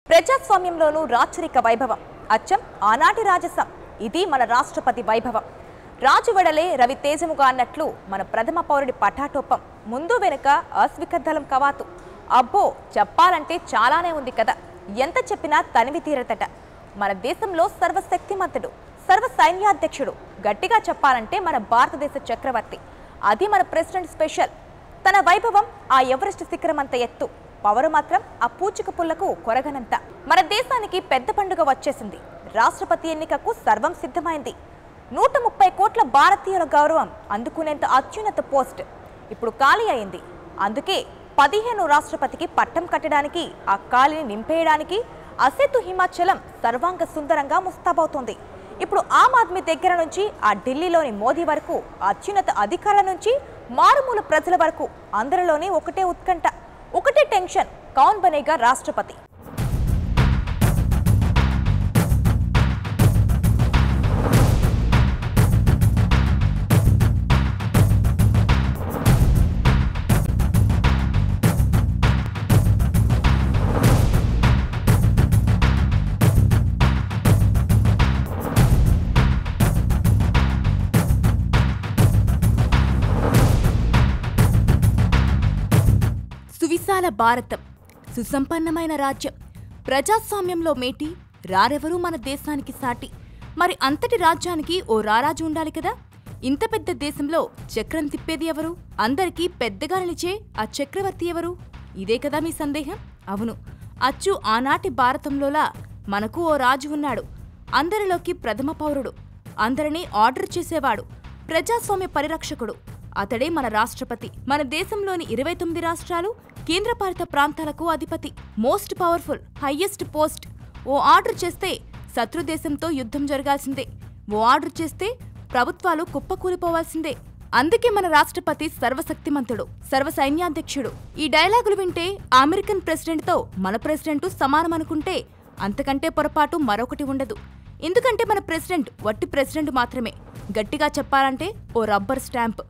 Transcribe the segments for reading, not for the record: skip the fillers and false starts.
ప్రజాస్వామ్యంలోనూ రాచరిక వైభవం అచ్చం ఆనాటి రాజసం ఇది మన రాష్ట్రపతి వైభవం. రాజు వెడలే రవి తేజముగా అన్నట్లు మన ప్రథమ పౌరుడి పటాటోపం ముందు వెనుక అస్వికద్దలం కవాతు. అబ్బో చెప్పాలంటే చాలానే ఉంది కదా, ఎంత చెప్పినా తనివి తీరతట. మన దేశంలో సర్వశక్తిమంతుడు, సర్వ సైన్యాధ్యక్షుడు, గట్టిగా చెప్పాలంటే మన భారతదేశ చక్రవర్తి. అది మన ప్రెసిడెంట్ స్పెషల్. తన వైభవం ఆ ఎవరెస్ట్ శిఖరమంత ఎత్తు, పవరు మాత్రం ఆ పూచిక పుల్లకు కొరగనంత. మన దేశానికి పెద్ద పండుగ వచ్చేసింది. రాష్ట్రపతి ఎన్నికకు సర్వం సిద్ధమైంది. 130 కోట్ల భారతీయుల గౌరవం అందుకునేంత అత్యున్నత పోస్ట్ ఇప్పుడు ఖాళీ అయింది. అందుకే 15 రాష్ట్రపతికి పట్టం కట్టడానికి, ఆ ఖాళీని నింపేయడానికి అసేతు హిమాచలం సర్వాంగ సుందరంగా ముస్తాబవుతోంది. ఇప్పుడు ఆమ్ ఆద్మీ దగ్గర నుంచి ఆ ఢిల్లీలోని మోదీ వరకు, అత్యున్నత అధికారుల నుంచి మారుమూల ప్రజల వరకు అందరిలోనే ఒకటే ఉత్కంఠ, ఒకటే టెన్షన్. కౌన్ బనేగా రాష్ట్రపతి? సువిశాల భారతం, సుసంపన్నమైన రాజ్యం, ప్రజాస్వామ్యంలో మేటి, రారెవరూ మన దేశానికి సాటి. మరి అంతటి రాజ్యానికి ఓ రారాజు ఉండాలి కదా. ఇంత పెద్ద దేశంలో చక్రం తిప్పేది ఎవరు? అందరికీ పెద్దగా నిలిచే ఆ చక్రవర్తి ఎవరు? ఇదే కదా మీ సందేహం? అవును, అచ్చు ఆనాటి భారతంలోలా మనకు ఓ రాజు ఉన్నాడు. అందరిలోకి ప్రథమ పౌరుడు, అందరినీ ఆర్డర్ చేసేవాడు, ప్రజాస్వామ్య పరిరక్షకుడు. అతడే మన రాష్ట్రపతి. మన దేశంలోని 29 రాష్ట్రాలు, కేంద్రపాలిత ప్రాంతాలకు అధిపతి. Most powerful, highest post. ఓ ఆర్డర్ చేస్తే శత్రుదేశంతో యుద్ధం జరగాల్సిందే. ఓ ఆర్డర్ చేస్తే ప్రభుత్వాలు కుప్పకూలిపోవాల్సిందే. అందుకే మన రాష్ట్రపతి సర్వశక్తిమంతుడు, సర్వ సైన్యాధ్యక్షుడు. ఈ డైలాగులు వింటే అమెరికన్ ప్రెసిడెంట్తో మన ప్రెసిడెంట్ సమానమనుకుంటే అంతకంటే పొరపాటు మరొకటి ఉండదు. ఎందుకంటే మన ప్రెసిడెంట్ వట్టి ప్రెసిడెంట్ మాత్రమే. గట్టిగా చెప్పాలంటే ఓ రబ్బర్ స్టాంప్.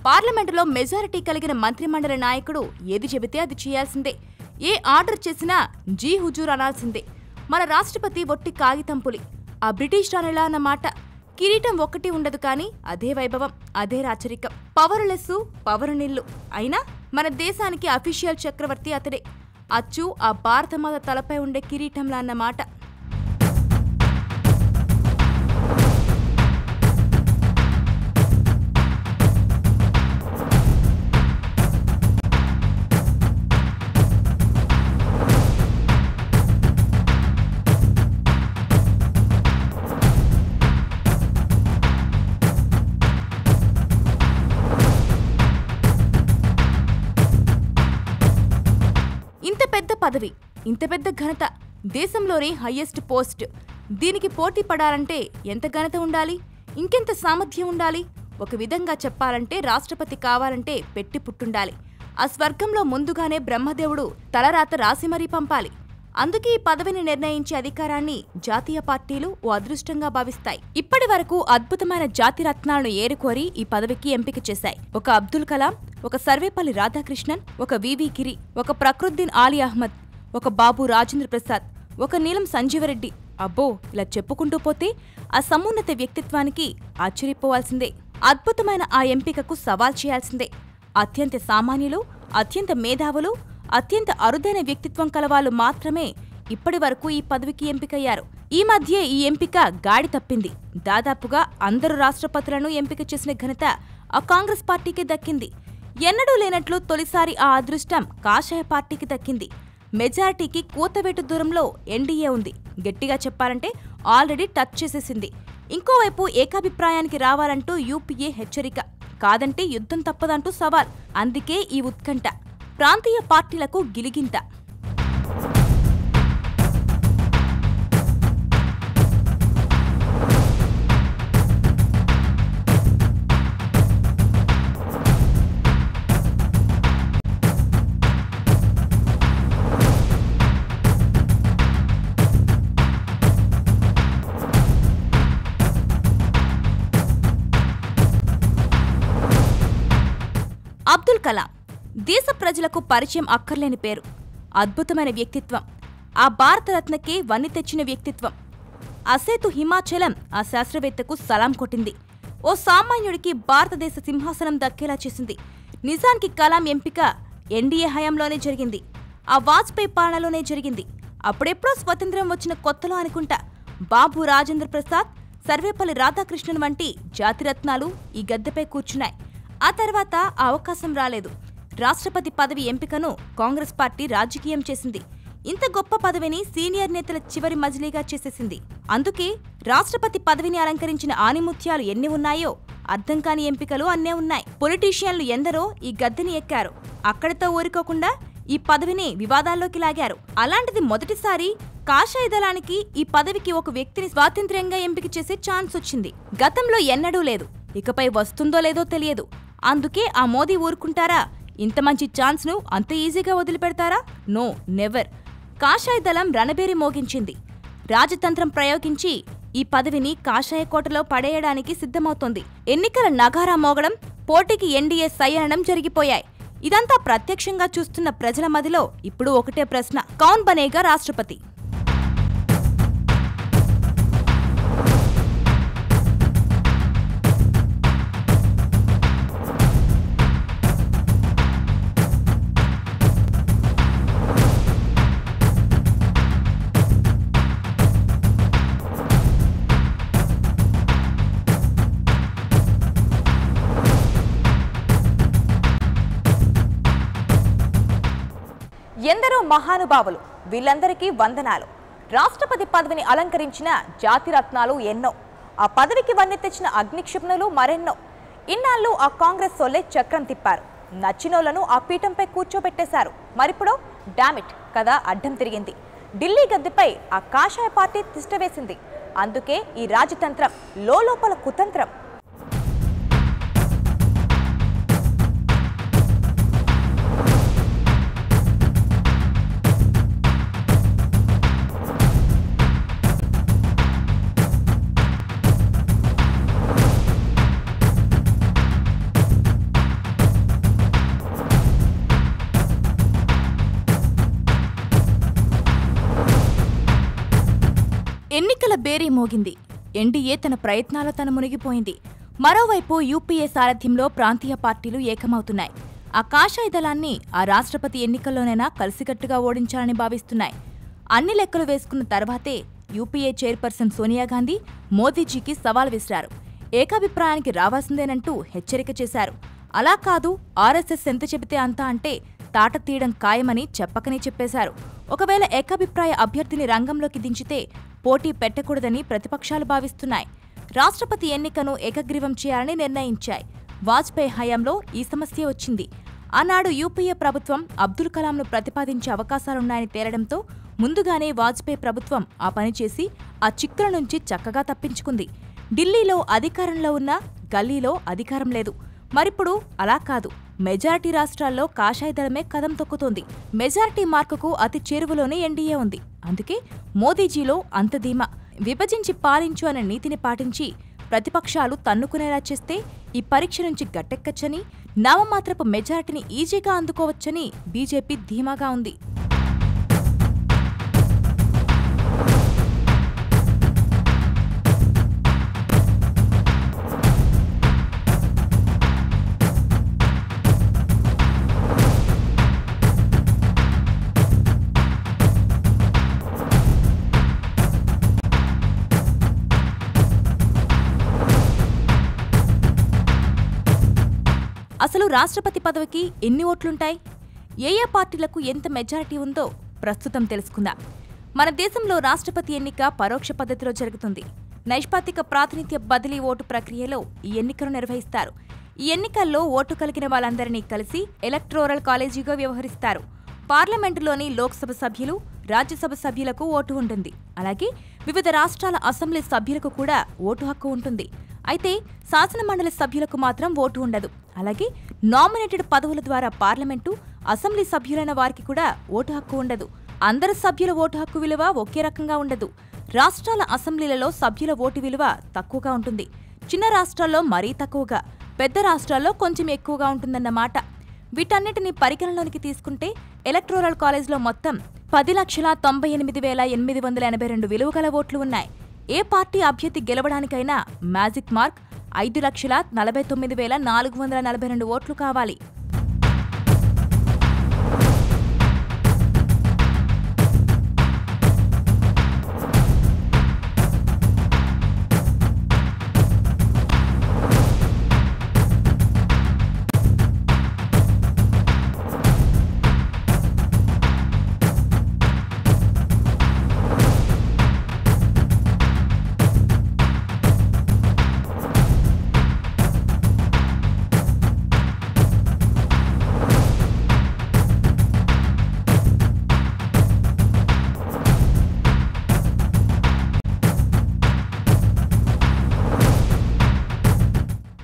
పార్లమెంటులో మెజారిటీ కలిగిన మంత్రిమండలి నాయకుడు ఏది చెబితే అది చేయాల్సిందే. ఏ ఆర్డర్ చేసినా జీ హుజూర్ అనాల్సిందే. మన రాష్ట్రపతి ఒట్టి కాగితంపులి. ఆ బ్రిటిష్ రాణిలా అన్నమాట. కిరీటం ఒక్కటి ఉండదు కానీ అదే వైభవం, అదే రాచరికం. పవరులెస్సు, పవరు నిల్లు. అయినా మన దేశానికి అఫీషియల్ చక్రవర్తి అతడే. అచ్చు ఆ భారతమాత తలపై ఉండే కిరీటంలా అన్నమాట. ఇంత పెద్ద పదవి, ఇంత పెద్ద ఘనత, దేశంలోనే హైయెస్ట్ పోస్ట్. దీనికి పోటీ పడాలంటే ఎంత ఘనత ఉండాలి, ఇంకెంత సామర్థ్యం ఉండాలి? ఒక విధంగా చెప్పాలంటే రాష్ట్రపతి కావాలంటే పెట్టి పుట్టుండాలి. ఆ స్వర్గంలో ముందుగానే బ్రహ్మదేవుడు తలరాత రాసి మరీ పంపాలి. అందుకే ఈ పదవిని నిర్ణయించే అధికారాన్ని జాతీయ పార్టీలు ఓ అదృష్టంగా భావిస్తాయి. ఇప్పటి వరకు అద్భుతమైన జాతిరత్నాలను ఏరుకోరి ఈ పదవికి ఎంపిక చేశాయి. ఒక అబ్దుల్ కలాం, ఒక సర్వేపల్లి రాధాకృష్ణన్, ఒక వివి గిరి, ఒక ప్రకృద్దీన్ ఆలీ అహ్మద్, ఒక బాబు రాజేంద్ర ప్రసాద్, ఒక నీలం సంజీవరెడ్డి. అబ్బో, ఇలా చెప్పుకుంటూ పోతే ఆ సమున్నత వ్యక్తిత్వానికి ఆశ్చర్యపోవాల్సిందే. అద్భుతమైన ఆ ఎంపికకు సవాల్ చేయాల్సిందే. అత్యంత సామాన్యులు, అత్యంత మేధావులు, అత్యంత అరుదైన వ్యక్తిత్వం కలవాళ్ళు మాత్రమే ఇప్పటి వరకు ఈ పదవికి ఎంపికయ్యారు. ఈ మధ్య ఈ ఎంపిక గాడి తప్పింది. దాదాపుగా అందరు రాష్ట్రపతులను ఎంపిక చేసిన ఘనత ఆ కాంగ్రెస్ పార్టీకి దక్కింది. ఎన్నడూ లేనట్లు తొలిసారి ఆ అదృష్టం కాషాయ పార్టీకి దక్కింది. మెజారిటీకి కూతవేటు దూరంలో ఎన్డీఏ ఉంది. గట్టిగా చెప్పాలంటే ఆల్రెడీ టచ్ చేసేసింది. ఇంకోవైపు ఏకాభిప్రాయానికి రావాలంటూ యూపీఏ హెచ్చరిక, కాదంటే యుద్ధం తప్పదంటూ సవాల్. అందుకే ఈ ఉత్కంఠ. ప్రాంతీయ పార్టీలకు గిలిగింత. అబ్దుల్ కలాం దేశ ప్రజలకు పరిచయం అక్కర్లేని పేరు. అద్భుతమైన వ్యక్తిత్వం. ఆ భారతరత్నకే వన్ని తెచ్చిన వ్యక్తిత్వం. అసేతు హిమాచలం ఆ శాస్త్రవేత్తకు సలాం కొట్టింది. ఓ సామాన్యుడికి భారతదేశ సింహాసనం దక్కేలా చేసింది. నిజానికి కలాం ఎంపిక ఎన్డీఏ హయాంలోనే జరిగింది. ఆ వాజ్పేయి పాలనలోనే జరిగింది. అప్పుడెప్పుడో స్వతంత్రం వచ్చిన కొత్తలో అనుకుంటా బాబు రాజేంద్ర ప్రసాద్, సర్వేపల్లి రాధాకృష్ణన్ వంటి జాతిరత్నాలు ఈ గద్దెపై కూర్చున్నాయి. ఆ తర్వాత ఆ అవకాశం రాలేదు. రాష్ట్రపతి పదవి ఎంపికను కాంగ్రెస్ పార్టీ రాజకీయం చేసింది. ఇంత గొప్ప పదవిని సీనియర్ నేతల చివరి మజిలీగా చేసేసింది. అందుకే రాష్ట్రపతి పదవిని అలంకరించిన ఆనిముత్యాలు ఎన్ని ఉన్నాయో అర్థం కాని ఎంపికలు అన్నే ఉన్నాయి. పొలిటీషియన్లు ఎందరో ఈ గద్దెని ఎక్కారు. అక్కడితో ఊరుకోకుండా ఈ పదవిని వివాదాల్లోకి లాగారు. అలాంటిది మొదటిసారి కాషాయ దళానికి ఈ పదవికి ఒక వ్యక్తిని స్వాతంత్ర్యంగా ఎంపిక చేసే ఛాన్స్ వచ్చింది. గతంలో ఎన్నడూ లేదు. ఇకపై వస్తుందో లేదో తెలియదు. అందుకే ఆ మోదీ ఊరుకుంటారా? ఇంత మంచి ఛాన్స్ ను అంత ఈజీగా వదిలిపెడతారా? No, never. కాషాయ దళం రణబేరి మోగించింది. రాజతంత్రం ప్రయోగించి ఈ పదవిని కాషాయ కోటలో పడేయడానికి సిద్ధమవుతోంది. ఎన్నికల నగారా మోగడం, పోటీకి ఎన్డీఏ సై అనడం జరిగిపోయాయి. ఇదంతా ప్రత్యక్షంగా చూస్తున్న ప్రజల మదిలో ఇప్పుడు ఒకటే ప్రశ్న: కౌన్ బనేగా రాష్ట్రపతి? ఎందరో మహానుభావులు, వీళ్ళందరికీ వందనాలు. రాష్ట్రపతి పదవిని అలంకరించిన జాతిరత్నాలు ఎన్నో, ఆ పదవికి వన్నె తెచ్చిన అగ్నిక్షిప్నులు మరెన్నో. ఇన్నాళ్ళు ఆ కాంగ్రెస్ సోలే చక్రం తిప్పారు. నచ్చినోళ్లను ఆ పీఠంపై కూర్చోబెట్టేశారు. మరిప్పుడు డామిట్ కదా అడ్డం తిరిగింది. ఢిల్లీ గద్దెపై ఆ కాషాయ పార్టీ తిష్టవేసింది. అందుకే ఈ రాజతంత్రం, లోపల కుతంత్రం. ఎన్నికల బేరీ మోగింది. ఎన్డీఏ తన ప్రయత్నాలు తన మునిగిపోయింది. మరోవైపు యూపీఏ సారథ్యంలో ప్రాంతీయ పార్టీలు ఏకమవుతున్నాయి. ఆ కాషాయ దళాన్ని ఆ రాష్ట్రపతి ఎన్నికల్లోనైనా కలిసికట్టుగా ఓడించాలని భావిస్తున్నాయి. అన్ని లెక్కలు వేసుకున్న తర్వాతే యూపీఏ చైర్పర్సన్ సోనియాగాంధీ మోదీజీకి సవాల్ విసిరారు. ఏకాభిప్రాయానికి రావాల్సిందేనంటూ హెచ్చరిక చేశారు. అలా కాదు, ఆర్ఎస్ఎస్ ఎంత చెబితే అంతా అంటే తాట తీయడం ఖాయమని చెప్పకనే చెప్పేశారు. ఒకవేళ ఏకాభిప్రాయ అభ్యర్థిని రంగంలోకి దించితే పోటీ పెట్టకూడదని ప్రతిపక్షాలు భావిస్తున్నాయి. రాష్ట్రపతి ఎన్నికను ఏకగ్రీవం చేయాలని నిర్ణయించాయి. వాజ్పేయి హయాంలో ఈ సమస్య వచ్చింది. ఆనాడు యూపీఏ ప్రభుత్వం అబ్దుల్ కలాంను ప్రతిపాదించే అవకాశాలున్నాయని తేలడంతో ముందుగానే వాజ్పేయి ప్రభుత్వం ఆ పని చేసి ఆ చిక్కుల నుంచి చక్కగా తప్పించుకుంది. ఢిల్లీలో అధికారంలో ఉన్న గల్లీలో అధికారం లేదు. మరిప్పుడు అలా కాదు. మెజారిటీ రాష్ట్రాల్లో కాషాయ దళమే కదం తొక్కుతోంది. మెజారిటీ మార్కుకు అతి చేరువలోనే ఎన్డీఏ ఉంది. అందుకే మోదీజీలో అంత ధీమా. విభజించి పాలించు అనే నీతిని పాటించి ప్రతిపక్షాలు తన్నుకునేలా చేస్తే ఈ పరీక్ష నుంచి గట్టెక్కచ్చని, నామమాత్రపు మెజారిటీని ఈజీగా అందుకోవచ్చని బీజేపీ ధీమాగా ఉంది. అసలు రాష్ట్రపతి పదవికి ఎన్ని ఓట్లుంటాయి? ఏ పార్టీలకు ఎంత మెజారిటీ ఉందో ప్రస్తుతం తెలుసుకుందాం. మన దేశంలో రాష్ట్రపతి ఎన్నిక పరోక్ష పద్ధతిలో జరుగుతుంది. నైష్పాతిక ప్రాతినిధ్య బదిలీ ఓటు ప్రక్రియలో ఈ ఎన్నికను నిర్వహిస్తారు. ఈ ఎన్నికల్లో ఓటు కలిగిన వాళ్ళందరినీ కలిసి ఎలక్టోరల్ కాలేజీగా వ్యవహరిస్తారు. పార్లమెంటులోని లోక్సభ సభ్యులు, రాజ్యసభ సభ్యులకు ఓటు ఉంటుంది. అలాగే వివిధ రాష్ట్రాల అసెంబ్లీ సభ్యులకు కూడా ఓటు హక్కు ఉంటుంది. అయితే శాసనమండలి సభ్యులకు మాత్రం ఓటు ఉండదు. అలాగే నామినేటెడ్ పదవుల ద్వారా పార్లమెంటు, అసెంబ్లీ సభ్యులైన వారికి కూడా ఓటు హక్కు ఉండదు. అందరు సభ్యుల ఓటు హక్కు విలువ ఒకే రకంగా ఉండదు. రాష్ట్రాల అసెంబ్లీలలో సభ్యుల ఓటు విలువ తక్కువగా ఉంటుంది. చిన్న రాష్ట్రాల్లో మరీ తక్కువగా, పెద్ద రాష్ట్రాల్లో కొంచెం ఎక్కువగా ఉంటుందన్నమాట. వీటన్నిటిని పరిగణలోనికి తీసుకుంటే ఎలక్టోరల్ కాలేజ్లో మొత్తం 10,98,882 విలువగల ఓట్లు ఉన్నాయి. ఏ పార్టీ అభ్యర్థి గెలవడానికైనా మ్యాజిక్ మార్క్ 5,49,442 ఓట్లు కావాలి.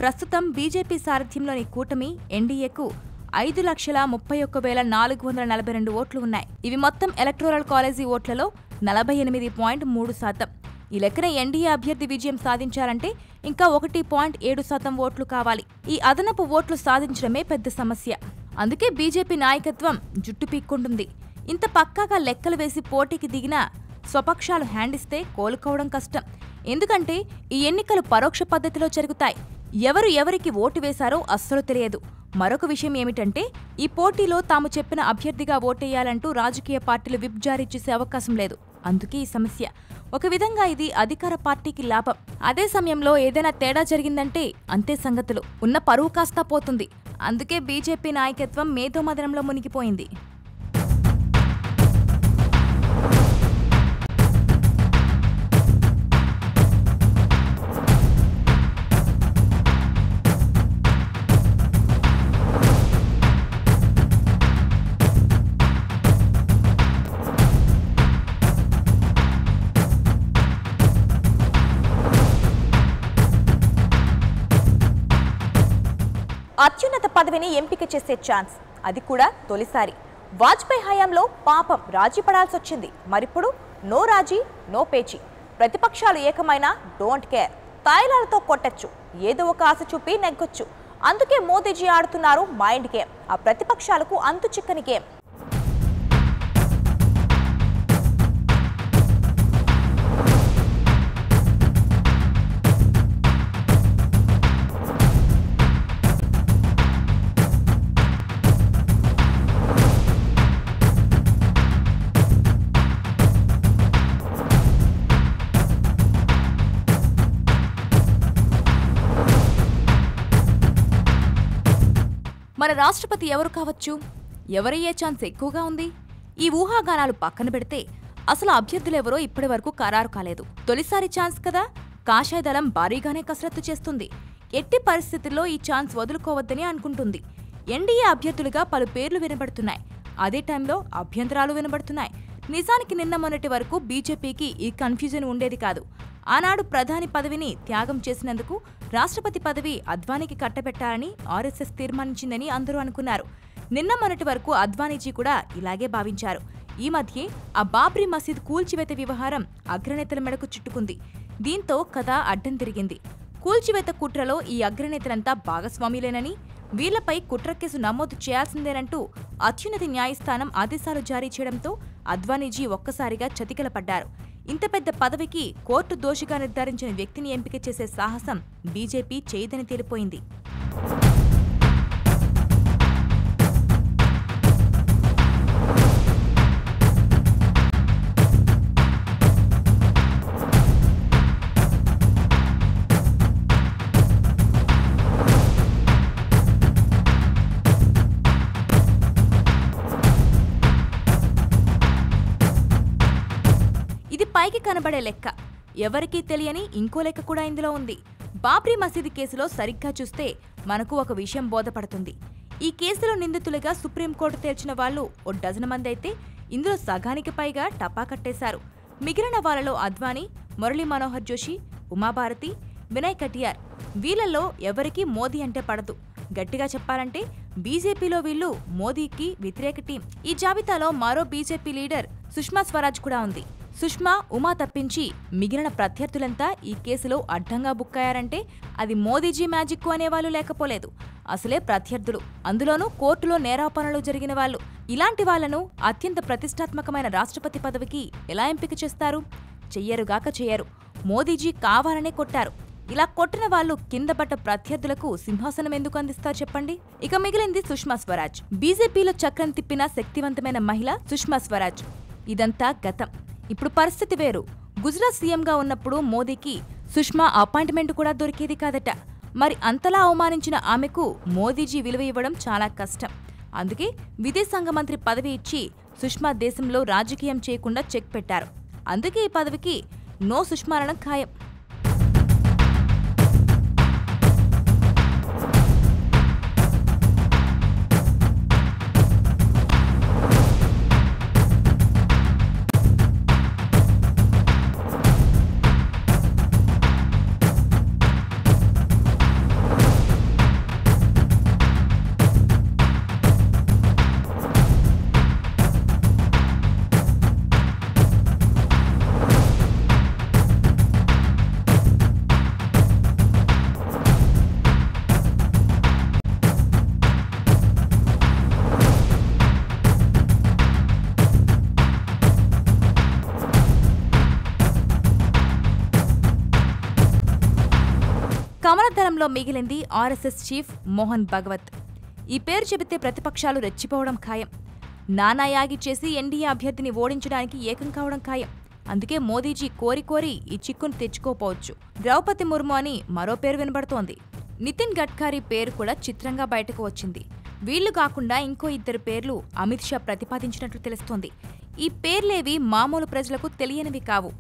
ప్రస్తుతం బీజేపీ సారథ్యంలోని కూటమి ఎన్డీఏకు 5,31,442 ఓట్లు ఉన్నాయి. ఇవి మొత్తం ఎలక్టోరల్ కాలేజీ ఓట్లలో 48.3%. ఈ లెక్కన ఎన్డీఏ అభ్యర్థి విజయం సాధించాలంటే ఇంకా 1.7% ఓట్లు కావాలి. ఈ అదనపు ఓట్లు సాధించడమే పెద్ద సమస్య. అందుకే బీజేపీ నాయకత్వం జుట్టు పీక్కుంటుంది. ఇంత పక్కాగా లెక్కలు వేసి పోటీకి దిగినా స్వపక్షాలు హ్యాండిస్తే కోలుకోవడం కష్టం. ఎందుకంటే ఈ ఎన్నికలు పరోక్ష పద్ధతిలో జరుగుతాయి. ఎవరు ఎవరికి ఓటు వేశారో అస్సలు తెలియదు. మరొక విషయం ఏమిటంటే ఈ పోటీలో తాము చెప్పిన అభ్యర్థిగా ఓటేయాలంటూ రాజకీయ పార్టీలు విప్ జారీ చేసే అవకాశం లేదు. అందుకే ఈ సమస్య. ఒక విధంగా ఇది అధికార పార్టీకి లాభం. అదే సమయంలో ఏదైనా తేడా జరిగిందంటే అంతే సంగతులు. ఉన్న పరువు కాస్తా పోతుంది. అందుకే బీజేపీ నాయకత్వం మేధోమదనంలో మునిగిపోయింది. అత్యున్నత పదవిని ఎంపిక చేసే ఛాన్స్, అది కూడా తొలిసారి. వాజ్పేయి హయాంలో పాపం రాజీ పడాల్సొచ్చింది. మరిప్పుడు నో రాజీ నో పేచీ. ప్రతిపక్షాలు ఏకమైనా డోంట్ కేర్. తాయిలాలతో కొట్టచ్చు, ఏదో ఒక ఆశ చూపి నెగ్గొచ్చు. అందుకే మోదీజీ ఆడుతున్నారు మైండ్ గేమ్. ఆ ప్రతిపక్షాలకు అంతు చిక్కని గేమ్. మన రాష్ట్రపతి ఎవరు కావచ్చు? ఎవరయ్యే ఛాన్స్ ఎక్కువగా ఉంది? ఈ ఊహాగానాలు పక్కన పెడితే అసలు అభ్యర్థులెవరో ఇప్పటివరకు ఖరారు కాలేదు. తొలిసారి ఛాన్స్ కదా, కాషాయ దళం భారీగానే కసరత్తు చేస్తుంది. ఎట్టి పరిస్థితుల్లో ఈ ఛాన్స్ వదులుకోవద్దని అనుకుంటుంది. ఎన్డీఏ అభ్యర్థులుగా పలు పేర్లు వినబడుతున్నాయి. అదే టైంలో అభ్యంతరాలు వినబడుతున్నాయి. నిజానికి నిన్న మొన్నటి వరకు బీజేపీకి ఈ కన్ఫ్యూజన్ ఉండేది కాదు. ఆనాడు ప్రధాని పదవిని త్యాగం చేసినందుకు రాష్ట్రపతి పదవి అద్వానీకి కట్టబెట్టాలని ఆర్ఎస్ఎస్ తీర్మానించిందని అందరూ అనుకున్నారు. నిన్న మొన్నటి వరకు అద్వానీజీ కూడా ఇలాగే భావించారు. ఈ మధ్యే ఆ బాబ్రీ మసీద్ కూల్చివేత వ్యవహారం అగ్రనేతల మెడకు చుట్టుకుంది. దీంతో కథ అడ్డం తిరిగింది. కూల్చివేత కుట్రలో ఈ అగ్రనేతలంతా భాగస్వాములేనని, వీళ్లపై కుట్ర కేసు నమోదు చేయాల్సిందేనంటూ అత్యున్నత న్యాయస్థానం ఆదేశాలు జారీ చేయడంతో అద్వానీజీ ఒక్కసారిగా చతికిలపడ్డారు. ఇంత పెద్ద పదవికి కోర్టు దోషిగా నిర్ధారించిన వ్యక్తిని ఎంపిక చేసే సాహసం బీజేపీ చేయదని తేలిపోయింది. ఇది పైకి కనబడే లెక్క. ఎవరికీ తెలియని ఇంకో లెక్క కూడా ఇందులో ఉంది. బాబ్రీ మసీదు కేసులో సరిగ్గా చూస్తే మనకు ఒక విషయం బోధపడుతుంది. ఈ కేసులో నిందితులుగా సుప్రీంకోర్టు తేల్చిన వాళ్లు ఓ డజన్ మంది అయితే ఇందులో సగానికి పైగా టపా కట్టేశారు. మిగిలిన వాళ్లలో అద్వానీ, మురళీ మనోహర్ జోషి, ఉమాభారతి, వినయ్ కటియార్. వీళ్లలో ఎవరికీ మోదీ అంటే పడదు. గట్టిగా చెప్పాలంటే బీజేపీలో వీళ్లు మోదీకి వ్యతిరేక టీం. ఈ జాబితాలో మరో బీజేపీ లీడర్ సుష్మా స్వరాజ్ కూడా ఉంది. సుష్మా, ఉమా తప్పించి మిగిలిన ప్రత్యర్థులంతా ఈ కేసులో అడ్డంగా బుక్కయ్యారంటే అది మోదీజీ మ్యాజిక్కు అనేవాళ్లు లేకపోలేదు. అసలే ప్రత్యర్థులు, అందులోనూ కోర్టులో నేరాపణలు జరిగిన వాళ్ళు. ఇలాంటి వాళ్లను అత్యంత ప్రతిష్టాత్మకమైన రాష్ట్రపతి పదవికి ఎలా ఎంపిక చేస్తారు? చెయ్యరుగాక చెయ్యరు. మోదీజీ కావాలనే కొట్టారు. ఇలా కొట్టిన వాళ్లు కిందపడ్డ ప్రత్యర్థులకు సింహాసనం ఎందుకు అందిస్తారు చెప్పండి? ఇక మిగిలింది సుష్మా స్వరాజ్. బీజేపీలో చక్రం తిప్పిన శక్తివంతమైన మహిళ సుష్మా స్వరాజ్. ఇదంతా గతం. ఇప్పుడు పరిస్థితి వేరు. గుజరాత్ సీఎంగా ఉన్నప్పుడు మోదీకి సుష్మా అపాయింట్మెంట్ కూడా దొరికేది కాదట. మరి అంతలా అవమానించిన ఆమెకు మోదీజీ విలువ ఇవ్వడం చాలా కష్టం. అందుకే విదేశాంగ మంత్రి పదవి ఇచ్చి సుష్మా దేశంలో రాజకీయం చేయకుండా చెక్ పెట్టారు. అందుకే ఈ పదవికి నో సుష్మారణం ఖాయం. కమలదళంలో మిగిలింది ఆర్ఎస్ఎస్ చీఫ్ మోహన్ భగవత్. ఈ పేరు చెబితే ప్రతిపక్షాలు రెచ్చిపోవడం ఖాయం. నానాయాగి చేసి ఎన్డీఏ అభ్యర్థిని ఓడించడానికి ఏకం కావడం ఖాయం. అందుకే మోదీజీ కోరి కోరి ఈ చిక్కును తెచ్చుకోపోవచ్చు. ద్రౌపది ముర్ము అని మరో పేరు వినబడుతోంది. నితిన్ గడ్కరీ పేరు కూడా చిత్రంగా బయటకు వచ్చింది. వీళ్లు కాకుండా ఇంకో ఇద్దరు పేర్లు అమిత్ షా ప్రతిపాదించినట్లు తెలుస్తోంది. ఈ పేర్లేవి మామూలు ప్రజలకు తెలియనివి కావు.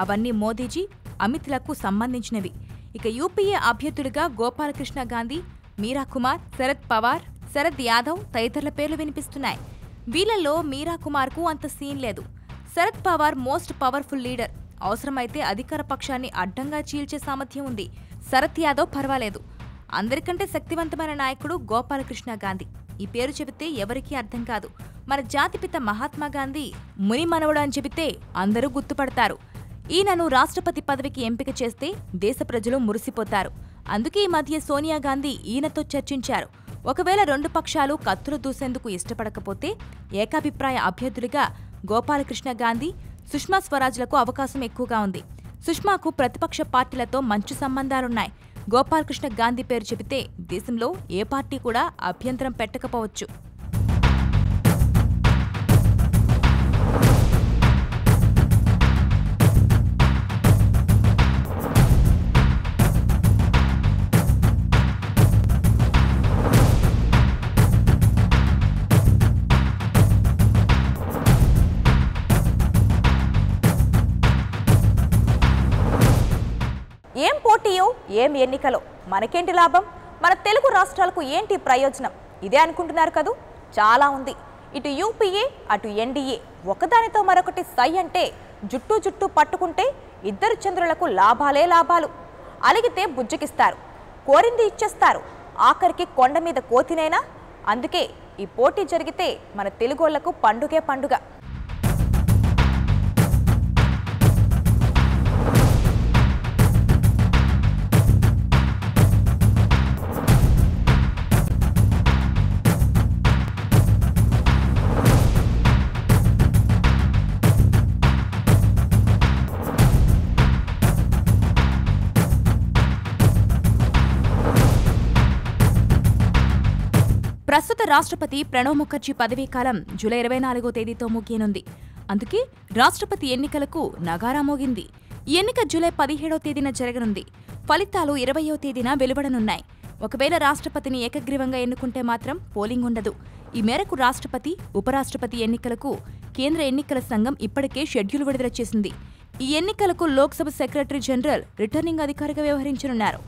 అవన్నీ మోదీజీ, అమిత్లకు సంబంధించినవి. ఇక యూపీఏ అభ్యర్థులుగా గోపాలకృష్ణ గాంధీ, మీరా కుమార్, శరద్ పవార్, శరద్ యాదవ్ తదితరుల పేర్లు వినిపిస్తున్నాయి. వీళ్లలో మీరా కుమార్కు అంత సీన్ లేదు. Sharad Pawar most powerful leader. అవసరమైతే అధికార పక్షాన్ని అడ్డంగా చీల్చే సామర్థ్యం ఉంది. శరద్ యాదవ్ పర్వాలేదు. అందరికంటే శక్తివంతమైన నాయకుడు గోపాలకృష్ణ గాంధీ. ఈ పేరు చెబితే ఎవరికీ అర్థం కాదు. మన జాతిపిత మహాత్మా గాంధీ ముని మనవడు అని చెబితే అందరూ గుర్తుపడతారు. ఈయనను రాష్ట్రపతి పదవికి ఎంపిక చేస్తే దేశ ప్రజలు మురిసిపోతారు. అందుకే ఈ మధ్య సోనియా గాంధీ ఈయనతో చర్చించారు. ఒకవేళ రెండు పక్షాలు కత్తులు దూసేందుకు ఇష్టపడకపోతే ఏకాభిప్రాయ అభ్యర్థులుగా గోపాలకృష్ణ గాంధీ, సుష్మా స్వరాజ్లకు అవకాశం ఎక్కువగా ఉంది. సుష్మాకు ప్రతిపక్ష పార్టీలతో మంచి సంబంధాలున్నాయి. గోపాలకృష్ణ గాంధీ పేరు చెబితే దేశంలో ఏ పార్టీ కూడా అభ్యంతరం పెట్టకపోవచ్చు. ఏం పోటీయో, ఏం ఎన్నికలో మనకేంటి లాభం? మన తెలుగు రాష్ట్రాలకు ఏంటి ప్రయోజనం? ఇదే అనుకుంటున్నారు కదూ? చాలా ఉంది. ఇటు యూపీఏ, అటు ఎన్డీఏ ఒకదానితో మరొకటి సై అంటే జుట్టు పట్టుకుంటే ఇద్దరు చంద్రులకు లాభాలే లాభాలు. అలిగితే బుజ్జకిస్తారు, కోరింది ఇచ్చేస్తారు. ఆఖరికి కొండ మీద కోతినైనా. అందుకే ఈ పోటీ జరిగితే మన తెలుగోళ్లకు పండుగే పండుగ. ప్రస్తుత రాష్ట్రపతి ప్రణబ్ ముఖర్జీ పదవీకాలం జూలై 24వ తేదీతో ముగియనుంది. అందుకే రాష్ట్రపతి ఎన్నికలకు నగారా మోగింది. ఈ ఎన్నిక జూలై 17వ తేదీన జరగనుంది. ఫలితాలు 20వ తేదీన వెలువడనున్నాయి. ఒకవేళ రాష్ట్రపతిని ఏకగ్రీవంగా ఎన్నుకుంటే మాత్రం పోలింగ్ ఉండదు. ఈ మేరకు రాష్ట్రపతి, ఉపరాష్ట్రపతి ఎన్నికలకు కేంద్ర ఎన్నికల సంఘం ఇప్పటికే షెడ్యూల్ విడుదల చేసింది. ఈ ఎన్నికలకు లోక్సభ సెక్రటరీ జనరల్ రిటర్నింగ్ అధికారిగా వ్యవహరించనున్నారు.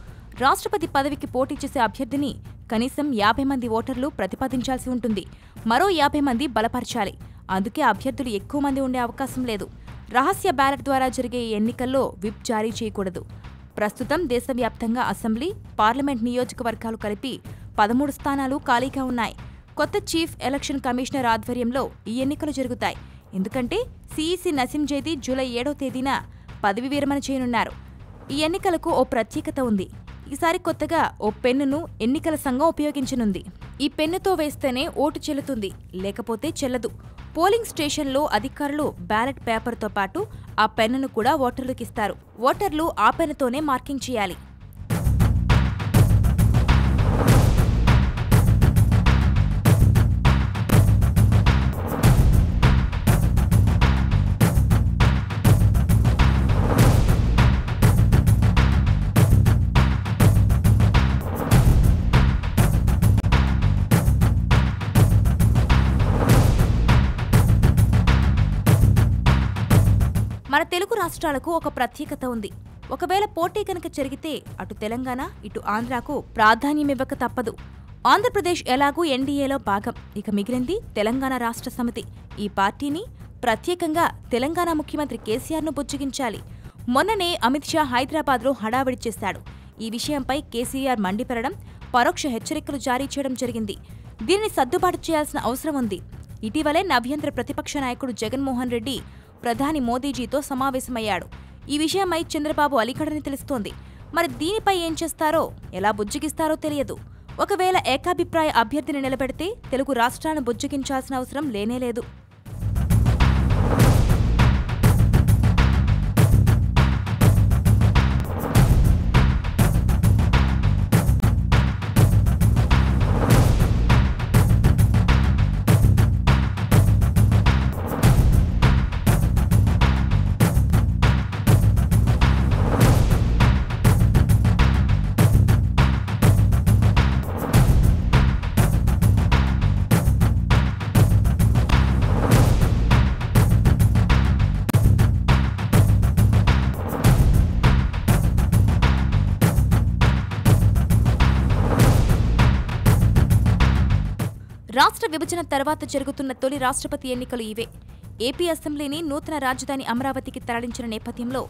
రాష్ట్రపతి పదవికి పోటీ చేసే అభ్యర్థిని కనీసం 50 మంది ఓటర్లు ప్రతిపాదించాల్సి ఉంటుంది. మరో 50 మంది బలపరచాలి. అందుకే అభ్యర్థులు ఎక్కువ మంది ఉండే అవకాశం లేదు. రహస్య బ్యాలెట్ ద్వారా జరిగే ఈ ఎన్నికల్లో విప్ జారీ చేయకూడదు. ప్రస్తుతం దేశవ్యాప్తంగా అసెంబ్లీ, పార్లమెంట్ నియోజకవర్గాలు కలిపి 13 స్థానాలు ఖాళీగా ఉన్నాయి. కొత్త చీఫ్ ఎలక్షన్ కమిషనర్ ఆధ్వర్యంలో ఈ ఎన్నికలు జరుగుతాయి. ఎందుకంటే సిఈసి నసీం జైదీ జూలై 7వ తేదీన పదవి విరమణ చేయనున్నారు. ఈ ఎన్నికలకు ఓ ప్రత్యేకత ఉంది. ఈసారి కొత్తగా ఓ పెన్నును ఎన్నికల సంఘం ఉపయోగించనుంది. ఈ పెన్నుతో వేస్తేనే ఓటు చెల్లుతుంది, లేకపోతే చెల్లదు. పోలింగ్ స్టేషన్లో అధికారులు బ్యాలెట్ పేపర్తో పాటు ఆ పెన్నును కూడా ఓటర్లకిస్తారు. ఓటర్లు ఆ పెన్నుతోనే మార్కింగ్ చేయాలి. మన తెలుగు రాష్ట్రాలకు ఒక ప్రత్యేకత ఉంది. ఒకవేళ పోటీ కనుక జరిగితే అటు తెలంగాణ ఇటు ఆంధ్రాకు ప్రాధాన్యమివ్వక తప్పదు. ఆంధ్రప్రదేశ్ ఎలాగూ ఎన్డీఏలో భాగం, ఇక మిగిలింది తెలంగాణ రాష్ట్ర సమితి. ఈ పార్టీని ప్రత్యేకంగా తెలంగాణ ముఖ్యమంత్రి కేసీఆర్ను బుజ్జగించాలి. మొన్ననే అమిత్ షా హైదరాబాద్లో హడావిడి చేశాడు. ఈ విషయంపై కేసీఆర్ మండిపెరడం, పరోక్ష హెచ్చరికలు జారీ చేయడం జరిగింది. దీనిని సర్దుబాటు చేయాల్సిన అవసరం ఉంది. ఇటీవలే నవ్యాంధ్ర ప్రతిపక్ష నాయకుడు జగన్మోహన్ రెడ్డి ప్రధాని మోదీజీతో సమావేశమయ్యాడు. ఈ విషయమై చంద్రబాబు అలీకడని తెలుస్తోంది. మరి దీనిపై ఏం చేస్తారో, ఎలా బుజ్జగిస్తారో తెలియదు. ఒకవేళ ఏకాభిప్రాయ అభ్యర్థిని నిలబెడితే తెలుగు రాష్ట్రాలను బుజ్జగించాల్సిన అవసరం లేనేలేదు. రాష్ట్ర విభజన తర్వాత జరుగుతున్న తొలి రాష్ట్రపతి ఎన్నికలు ఇవే. ఏపీ అసెంబ్లీని నూతన రాజధాని అమరావతికి తరలించిన నేపథ్యంలో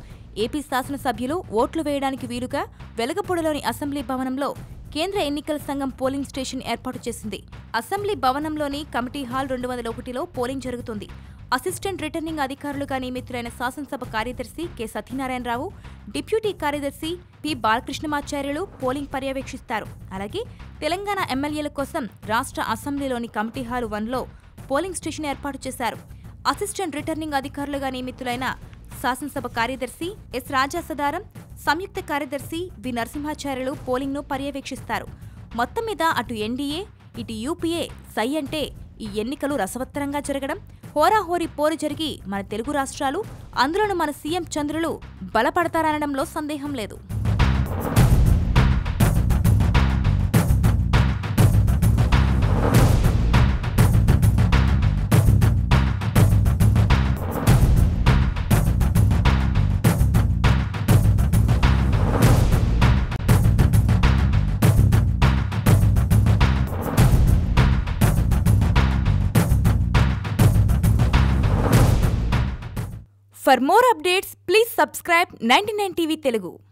ఏపీ శాసనసభ్యులు ఓట్లు వేయడానికి వీలుగా వెలగపూడలోని అసెంబ్లీ భవనంలో కేంద్ర ఎన్నికల సంఘం పోలింగ్ స్టేషన్ ఏర్పాటు చేసింది. అసెంబ్లీ భవనంలోని కమిటీ హాల్ 201లో పోలింగ్ జరుగుతుంది. అసిస్టెంట్ రిటర్నింగ్ అధికారులుగా నియమితులైన శాసనసభ కార్యదర్శి కె సత్యనారాయణరావు, డిప్యూటీ కార్యదర్శి పి బాలకృష్ణమాచార్యులు పోలింగ్ పర్యవేక్షిస్తారు. అలాగే తెలంగాణ ఎమ్మెల్యేల కోసం రాష్ట్ర అసెంబ్లీలోని కమిటీ హాల్ 1లో పోలింగ్ స్టేషన్ ఏర్పాటు చేశారు. అసిస్టెంట్ రిటర్నింగ్ అధికారులుగా నియమితులైన శాసనసభ కార్యదర్శి ఎస్ రాజా సదారం, సంయుక్త కార్యదర్శి వి నరసింహాచార్యులు పోలింగ్ను పర్యవేక్షిస్తారు. మొత్తం మీద అటు ఎన్డీఏ ఇటు యూపీఏ సై అంటే ఈ ఎన్నికలు రసవత్తరంగా జరగడం, హోరాహోరీ పోరు జరిగి మన తెలుగు రాష్ట్రాలు, అందులోనూ మన సీఎం చంద్రులు బలపడతారనడంలో సందేహం లేదు. For more updates, please subscribe 99 TV Telugu.